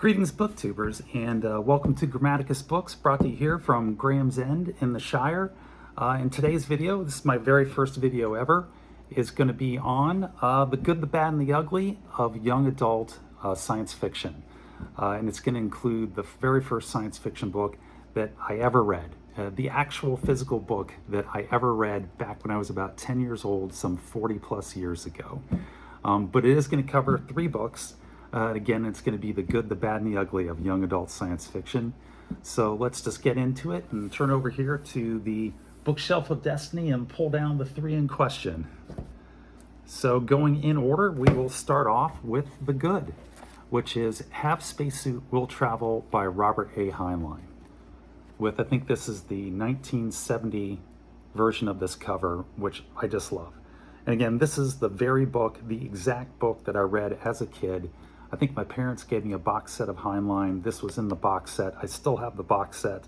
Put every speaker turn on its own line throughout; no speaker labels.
Greetings, booktubers, and welcome to Grammaticus Books, brought to you here from Graham's End in the Shire. In today's video, this is my very first video ever, is going to be on the good, the bad, and the ugly of young adult science fiction. And it's going to include the very first science fiction book that I ever read, the actual physical book that I ever read back when I was about 10 years old, some 40 plus years ago. But it is going to cover three books. Again, it's going to be the good, the bad, and the ugly of young adult science fiction. So let's just get into it and turn over here to the bookshelf of destiny and pull down the three in question. So going in order, we will start off with the good, which is Have Spacesuit Will Travel by Robert A. Heinlein. I think this is the 1970 version of this cover, which I just love. And again, this is the very book, the exact book that I read as a kid. I think my parents gave me a box set of Heinlein. This was in the box set. I still have the box set.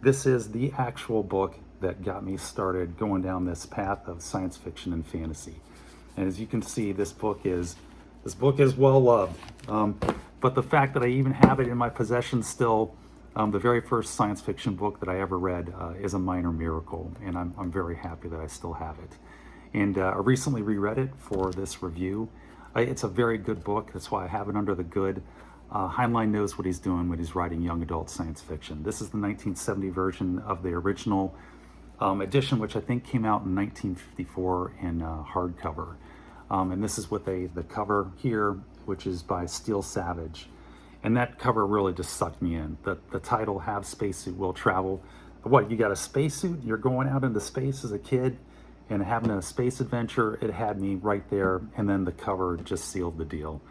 This is the actual book that got me started going down this path of science fiction and fantasy. And as you can see, this book is well loved. But the fact that I even have it in my possession still, the very first science fiction book that I ever read, is a minor miracle, and I'm very happy that I still have it. And I recently reread it for this review. It's a very good book. That's why I have it under the good. Heinlein knows what he's doing when he's writing young adult science fiction. This is the 1970 version of the original edition, which I think came out in 1954 in hardcover. And this is with the cover here, which is by Steel Savage. And that cover really just sucked me in. The title, Have Spacesuit Will Travel. What, you got a spacesuit? You're going out into space as a kid and having a space adventure? It had me right there, and then the cover just sealed the deal.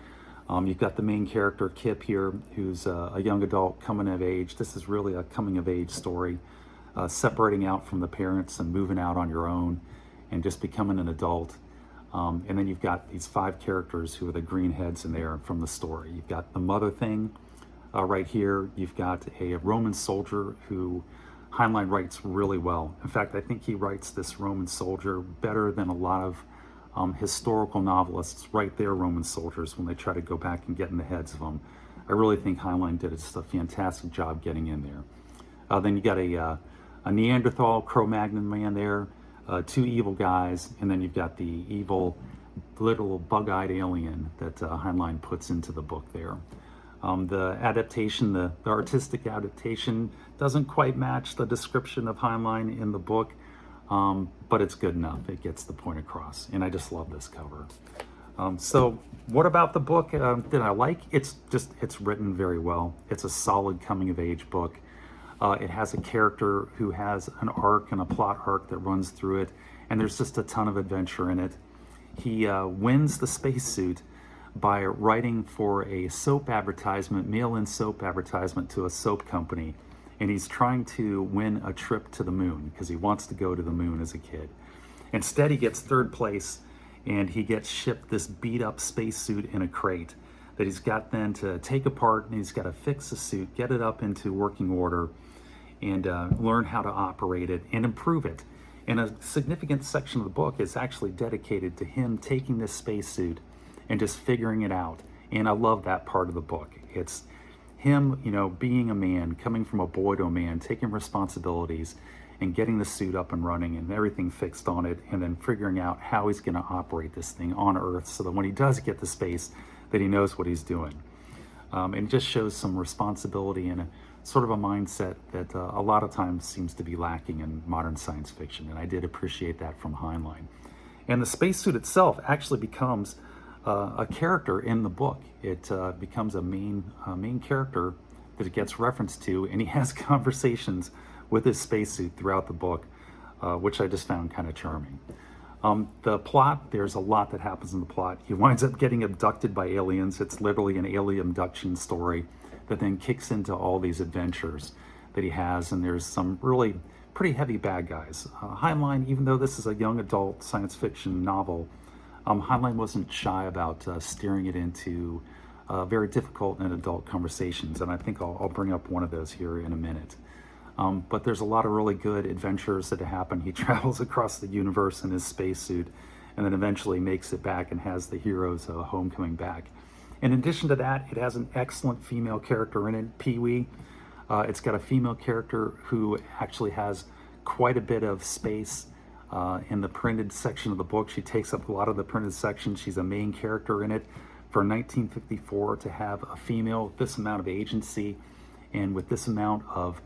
You've got the main character, Kip, here, who's a young adult coming of age. This is really a coming of age story, separating out from the parents and moving out on your own and just becoming an adult. And then you've got these five characters who are the green heads in there from the story. You've got the mother thing right here. You've got a Roman soldier who Heinlein writes really well. In fact, I think he writes this Roman soldier better than a lot of historical novelists write their Roman soldiers when they try to go back and get in the heads of them. I really think Heinlein did just a fantastic job getting in there. Then you got a Neanderthal Cro-Magnon man there, two evil guys, and then you've got the evil little bug-eyed alien that Heinlein puts into the book there. The adaptation, the artistic adaptation, doesn't quite match the description of Heinlein in the book, but it's good enough. It gets the point across, and I just love this cover. So what about the book did I like? It's written very well. It's a solid coming-of-age book. It has a character who has an arc and a plot arc that runs through it, and there's just a ton of adventure in it. He wins the spacesuit by writing for a soap advertisement, mail-in soap advertisement to a soap company. And he's trying to win a trip to the moon because he wants to go to the moon as a kid. Instead, he gets third place and he gets shipped this beat-up spacesuit in a crate that he's got then to take apart, and he's got to fix the suit, get it up into working order, and learn how to operate it and improve it. And a significant section of the book is actually dedicated to him taking this spacesuit and just figuring it out. And I love that part of the book. It's him, being a man, coming from a boy to a man, taking responsibilities and getting the suit up and running and everything fixed on it, and then figuring out how he's going to operate this thing on Earth so that when he does get to space, that he knows what he's doing. And it just shows some responsibility and a sort of a mindset that a lot of times seems to be lacking in modern science fiction. And I did appreciate that from Heinlein. And the spacesuit itself actually becomes a character in the book. It becomes a main character that it gets referenced to, and he has conversations with his spacesuit throughout the book, which I just found kind of charming. The plot, there's a lot that happens in the plot. He winds up getting abducted by aliens. It's literally an alien abduction story that then kicks into all these adventures that he has, and there's some really pretty heavy bad guys. Heinlein, even though this is a young adult science fiction novel, Heinlein wasn't shy about steering it into very difficult and adult conversations, and I think I'll bring up one of those here in a minute. But there's a lot of really good adventures that happen. He travels across the universe in his spacesuit and then eventually makes it back and has the hero's homecoming back. In addition to that, it has an excellent female character in it, Pee-wee. It's got a female character who actually has quite a bit of space in the printed section of the book. She takes up a lot of the printed section. She's a main character in it. For 1954 to have a female with this amount of agency and with this amount of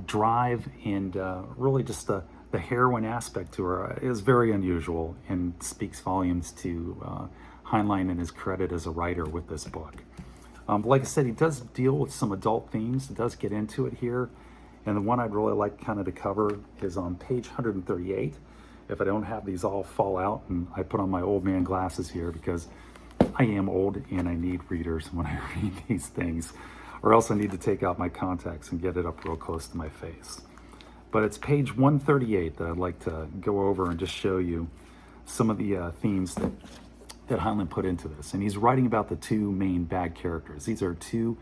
drive and really just the heroine aspect to her is very unusual and speaks volumes to Heinlein and his credit as a writer with this book. Like I said, he does deal with some adult themes. He does get into it here. And the one I'd really like kind of to cover is on page 138. If I don't have these all fall out, and I put on my old man glasses here because I am old and I need readers when I read these things, or else I need to take out my contacts and get it up real close to my face. But it's page 138 that I'd like to go over and just show you some of the themes that Heinlein put into this. And he's writing about the two main bad characters. They're two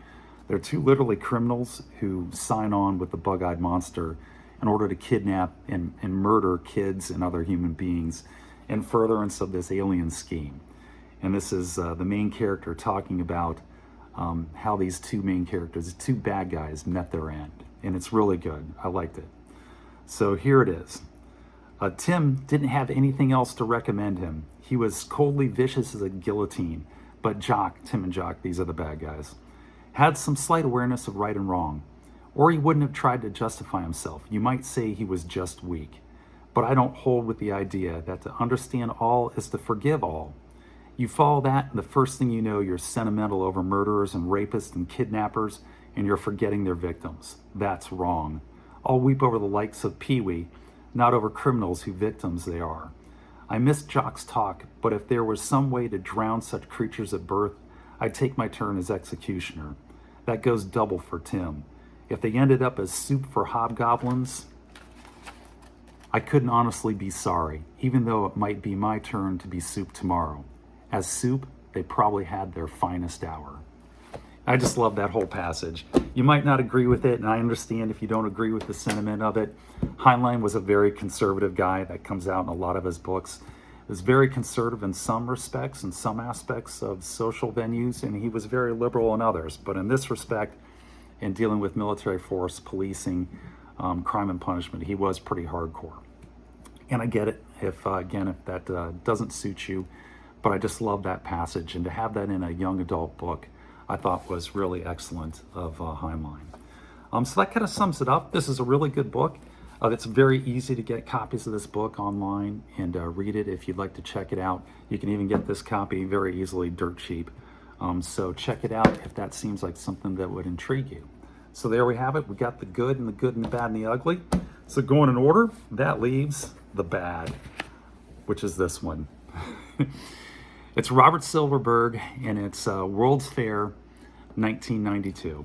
literally criminals who sign on with the bug-eyed monster in order to kidnap and murder kids and other human beings in furtherance of this alien scheme. And this is the main character talking about how these two main characters, two bad guys, met their end. And it's really good. I liked it. So here it is. Tim didn't have anything else to recommend him. He was coldly vicious as a guillotine. But Tim and Jock, these are the bad guys, had some slight awareness of right and wrong. Or he wouldn't have tried to justify himself. You might say he was just weak. But I don't hold with the idea that to understand all is to forgive all. You follow that, and the first thing you know, you're sentimental over murderers and rapists and kidnappers, and you're forgetting their victims. That's wrong. I'll weep over the likes of Pee-wee, not over criminals whose victims they are. I miss Jock's talk, but if there was some way to drown such creatures at birth, I'd take my turn as executioner. That goes double for Tim. If they ended up as soup for hobgoblins, I couldn't honestly be sorry, even though it might be my turn to be soup tomorrow. As soup, they probably had their finest hour. I just love that whole passage. You might not agree with it, and I understand if you don't agree with the sentiment of it. Heinlein was a very conservative guy. That comes out in a lot of his books. He was very conservative in some respects, in some aspects of social venues, and he was very liberal in others. But in this respect, in dealing with military force, policing, crime and punishment, he was pretty hardcore. And I get it, if that doesn't suit you, but I just love that passage. And to have that in a young adult book, I thought was really excellent of Heinlein. So that kind of sums it up. This is a really good book. It's very easy to get copies of this book online and read it if you'd like to check it out. You can even get this copy very easily, dirt cheap. So check it out if that seems like something that would intrigue you. So there we have it. We got the good and the bad and the ugly. So going in order, that leaves the bad, which is this one. It's Robert Silverberg, and it's World's Fair 1992.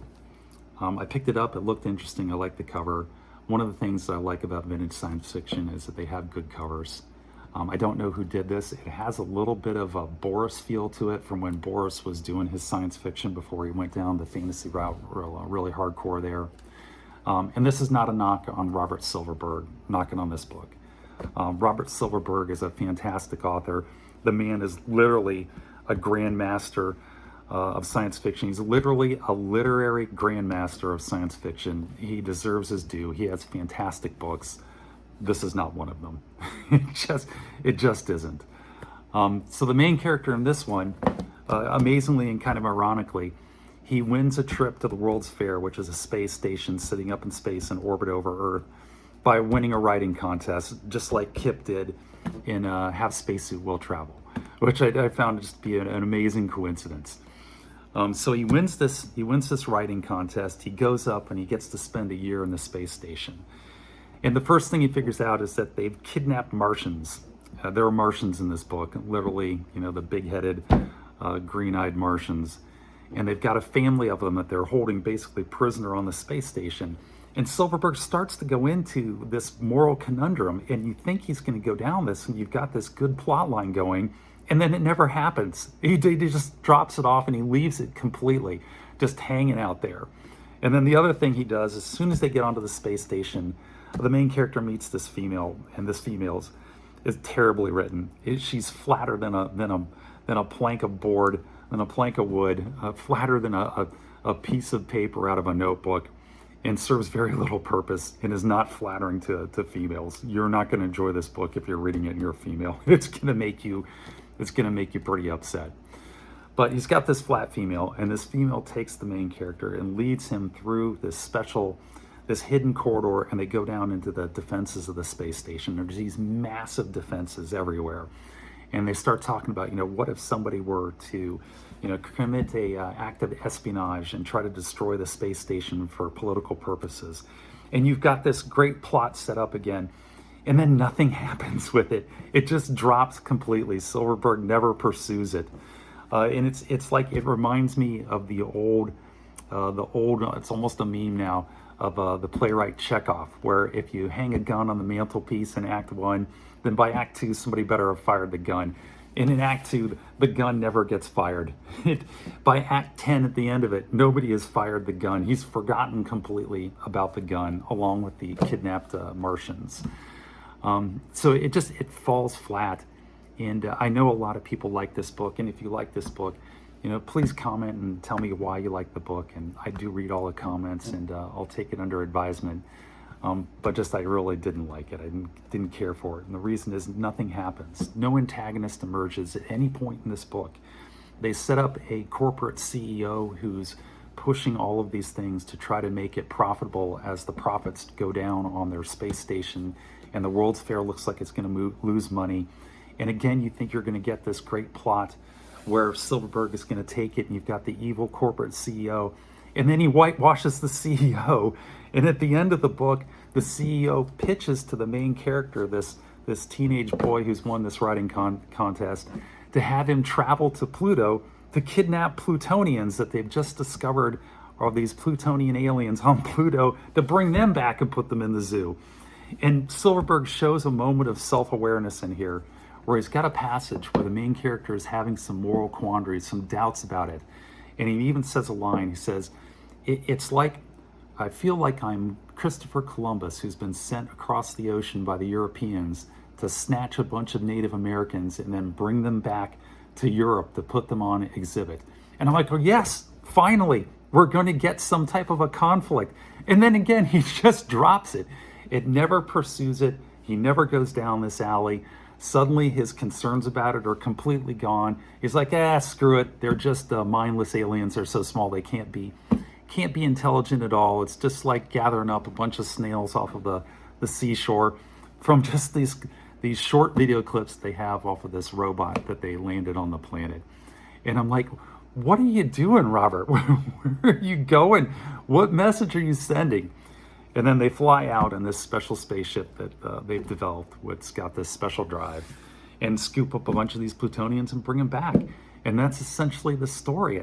I picked it up. It looked interesting. I like the cover. One of the things that I like about vintage science fiction is that they have good covers. I don't know who did this. It has a little bit of a Boris feel to it from when Boris was doing his science fiction before he went down the fantasy route, really hardcore there. And this is not a knock on Robert Silverberg, knocking on this book. Robert Silverberg is a fantastic author. The man is literally a grandmaster of science fiction. He's literally a literary grandmaster of science fiction. He deserves his due. He has fantastic books. This is not one of them. It just isn't. So the main character in this one, amazingly and kind of ironically, he wins a trip to the World's Fair, which is a space station sitting up in space in orbit over Earth, by winning a writing contest, just like Kip did in Have Spacesuit Will Travel, which I found just to be an amazing coincidence. So he wins this writing contest. He goes up and he gets to spend a year in the space station. And the first thing he figures out is that they've kidnapped Martians. There are Martians in this book, literally, the big-headed, green-eyed Martians. And they've got a family of them that they're holding basically prisoner on the space station. And Silverberg starts to go into this moral conundrum, and you think he's going to go down this, and you've got this good plot line going, and then it never happens. He just drops it off, and he leaves it completely, just hanging out there. And then the other thing he does, as soon as they get onto the space station, the main character meets this female, and this female is terribly written. She's flatter than a plank of board than a plank of wood, flatter than a piece of paper out of a notebook, and serves very little purpose and is not flattering to females. You're not going to enjoy this book if you're reading it and you're a female. It's going to make you pretty upset. But he's got this flat female, and this female takes the main character and leads him through this hidden corridor, and they go down into the defenses of the space station. There's these massive defenses everywhere. And they start talking about, what if somebody were to, commit a act of espionage and try to destroy the space station for political purposes. And you've got this great plot set up again, and then nothing happens with it. It just drops completely. Silverberg never pursues it. And it's like, it reminds me of the old, it's almost a meme now, of the playwright Chekhov, where if you hang a gun on the mantelpiece in Act 1, then by Act 2, somebody better have fired the gun. And in Act 2, the gun never gets fired. By Act 10, at the end of it, nobody has fired the gun. He's forgotten completely about the gun, along with the kidnapped Martians. So it falls flat. And I know a lot of people like this book, and if you like this book, please comment and tell me why you like the book. And I do read all the comments, and I'll take it under advisement. But I really didn't like it. I didn't care for it. And the reason is nothing happens. No antagonist emerges at any point in this book. They set up a corporate CEO who's pushing all of these things to try to make it profitable as the profits go down on their space station, and the World's Fair looks like it's going to lose money. And again, you think you're going to get this great plot where Silverberg is going to take it, and you've got the evil corporate CEO, and then he whitewashes the CEO. And at the end of the book, the CEO pitches to the main character, this teenage boy who's won this writing contest, to have him travel to Pluto to kidnap Plutonians that they've just discovered are these Plutonian aliens on Pluto, to bring them back and put them in the zoo. And Silverberg shows a moment of self-awareness in here, where he's got a passage where the main character is having some moral quandaries, some doubts about it. And he even says a line. He says, it's like, I feel like I'm Christopher Columbus, who's been sent across the ocean by the Europeans to snatch a bunch of Native Americans and then bring them back to Europe to put them on exhibit. And I'm like, oh yes, finally, we're going to get some type of a conflict. And then again, he just drops it. It never pursues it. He never goes down this alley. Suddenly his concerns about it are completely gone. He's like, screw it. They're just mindless aliens. They're so small they can't be intelligent at all. It's just like gathering up a bunch of snails off of the seashore from just these short video clips they have off of this robot that they landed on the planet. And I'm like, what are you doing, Robert? Where are you going? What message are you sending? And then they fly out in this special spaceship that they've developed, which's got this special drive, and scoop up a bunch of these Plutonians and bring them back. And that's essentially the story.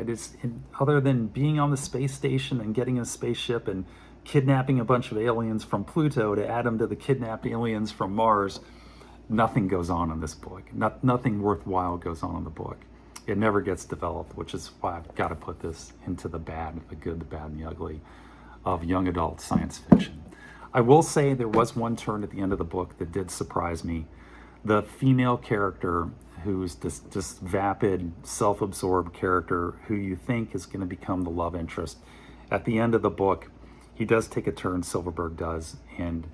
Other than being on the space station and getting a spaceship and kidnapping a bunch of aliens from Pluto to add them to the kidnapped aliens from Mars, nothing goes on in this book. Nothing worthwhile goes on in the book. It never gets developed, which is why I've got to put this into the bad, the good, the bad, and the ugly of young adult science fiction. I will say there was one turn at the end of the book that did surprise me. The female character, who's this just vapid, self-absorbed character who you think is going to become the love interest. At the end of the book, he does take a turn, Silverberg does, and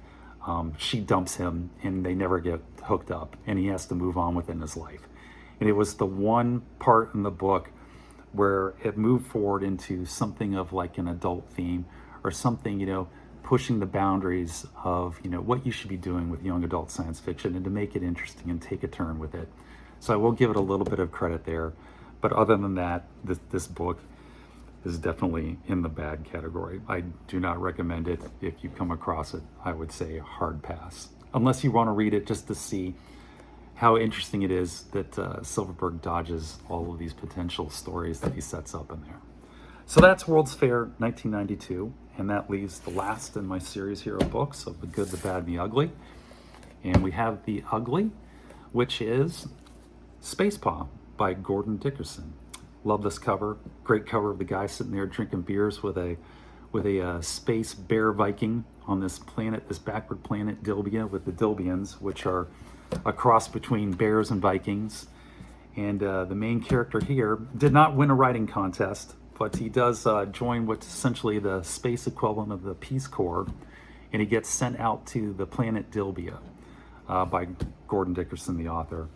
she dumps him, and they never get hooked up, and he has to move on within his life. And it was the one part in the book where it moved forward into something of like an adult theme, or something, pushing the boundaries of, what you should be doing with young adult science fiction, and to make it interesting and take a turn with it. So I will give it a little bit of credit there. But other than that, this book is definitely in the bad category. I do not recommend it. If you come across it, I would say hard pass. Unless you want to read it just to see how interesting it is that Silverberg dodges all of these potential stories that he sets up in there. So that's World's Fair 1992, and that leaves the last in my series here of books of The Good, the Bad, and the Ugly. And we have The Ugly, which is Space Paw by Gordon Dickerson. Love this cover. Great cover of the guy sitting there drinking beers with a space bear Viking on this planet, this backward planet Dilbia, with the Dilbians, which are a cross between bears and Vikings. And the main character here did not win a writing contest, but he does join what's essentially the space equivalent of the Peace Corps, and he gets sent out to the planet Dilbia by Gordon Dickerson, the author.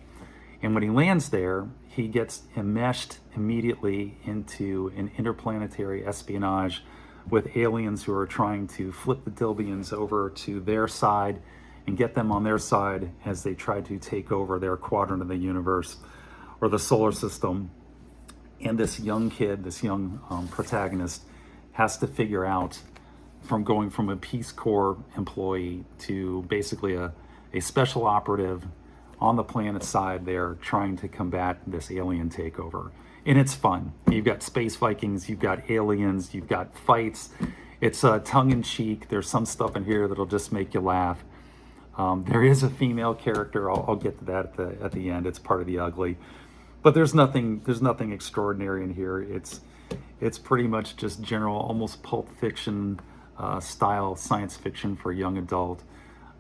And when he lands there, he gets enmeshed immediately into an interplanetary espionage with aliens who are trying to flip the Dilbians over to their side and get them on their side as they try to take over their quadrant of the universe or the solar system. And this young kid, this young protagonist, has to figure out from going from a Peace Corps employee to basically a special operative on the planet side there trying to combat this alien takeover. And it's fun. You've got space Vikings, you've got aliens, you've got fights. It's tongue-in-cheek. There's some stuff in here that'll just make you laugh. There is a female character. I'll get to that at the end. It's part of the ugly. But there's nothing extraordinary in here. It's pretty much just general, almost Pulp Fiction style science fiction for a young adult.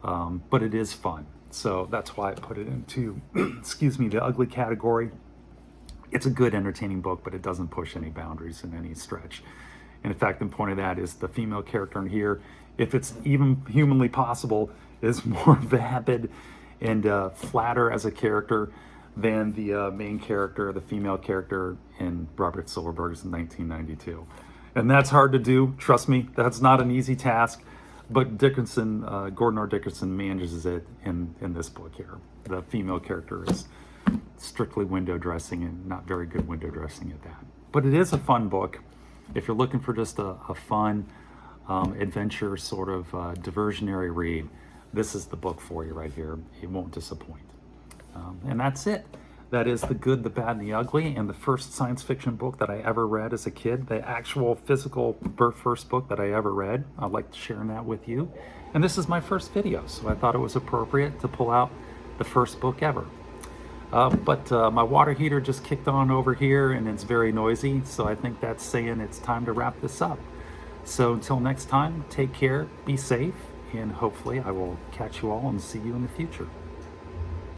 But it is fun. So that's why I put it into, excuse me, the ugly category. It's a good, entertaining book, but it doesn't push any boundaries in any stretch. And in fact, the point of that is the female character in here, if it's even humanly possible, is more vapid and flatter as a character than the main character, the female character in Robert Silverberg's 1992. And that's hard to do. Trust me, that's not an easy task. But Dickerson, Gordon R. Dickerson manages it in this book here. The female character is strictly window dressing and not very good window dressing at that. But it is a fun book. If you're looking for just a fun adventure sort of diversionary read, this is the book for you right here. It won't disappoint. And that's it. That is The Good, the Bad, and the Ugly, and the first science fiction book that I ever read as a kid, the actual physical first book that I ever read. I'd like to share that with you. And this is my first video, so I thought it was appropriate to pull out the first book ever. But my water heater just kicked on over here, and it's very noisy, so I think that's saying it's time to wrap this up. So until next time, take care, be safe, and hopefully I will catch you all and see you in the future.